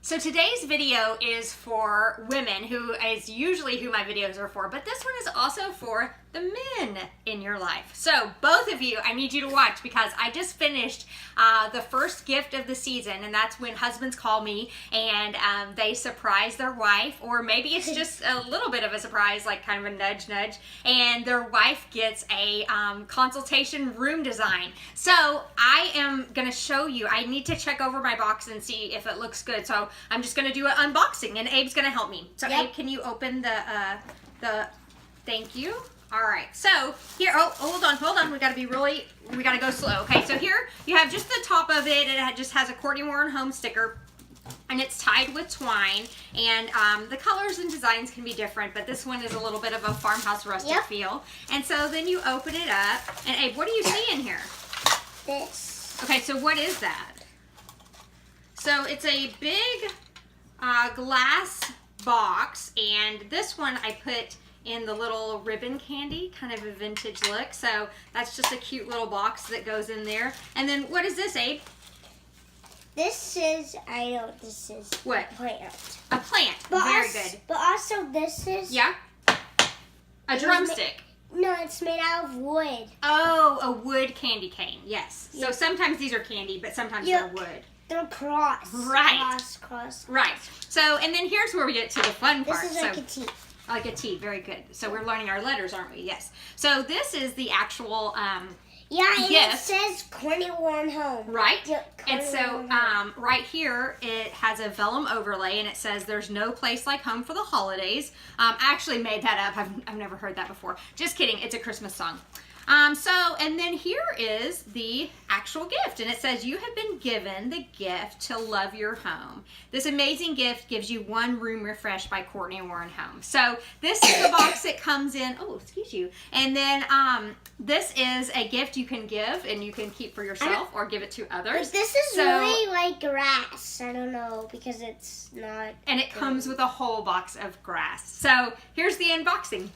So today's video is for women, who is usually who my videos are for, but this one is also for the men in your life. So both of you, I need you to watch because I just finished the first gift of the season, and that's when husbands call me and they surprise their wife, or maybe it's just a little bit of a surprise, like kind of a nudge nudge, and their wife gets a consultation room design. So I am going to show you. I need to check over my box and see if it looks good. So I'm just going to do an unboxing, and Abe's going to help me. So Abe, can you open the thank you. All right, so here, hold on. We gotta go slow. Okay, so here you have just the top of it. It just has a Courtney Warren home sticker, and it's tied with twine. And the colors and designs can be different, but this one is a little bit of a farmhouse rustic feel. And so then you open it up, and Abe, what do you see in here? This. Okay, so what is that? So it's a big glass box, and this one I put in the little ribbon candy, kind of a vintage look. So that's just a cute little box that goes in there. And then what is this, Abe? This is, I know what this is. What? A plant. A plant. But Very good. But also this is. Yeah? A drumstick. No, it's made out of wood. Oh, a wood candy cane. Yes. Yeah. So sometimes these are candy, but sometimes they're wood. They're cross. Right. Cross. Right. So, and then here's where we get to the fun part. This is like a T. Like a T, very good. So we're learning our letters, aren't we? Yes. So this is the actual yeah, and gift. it says Courtney Warren Home. Right. Yeah, and so right here it has a vellum overlay, and it says there's no place like home for the holidays. I actually made that up. I've never heard that before. Just kidding. It's a Christmas song. And then here is the actual gift, and it says you have been given the gift to love your home. This amazing gift gives you one room refreshed by Courtney Warren Home. So this is the box it comes in. Oh, excuse you. And then this is a gift you can give and you can keep for yourself or give it to others. But this is really like grass. I don't know because it's not. And it comes with a whole box of grass. So here's the unboxing.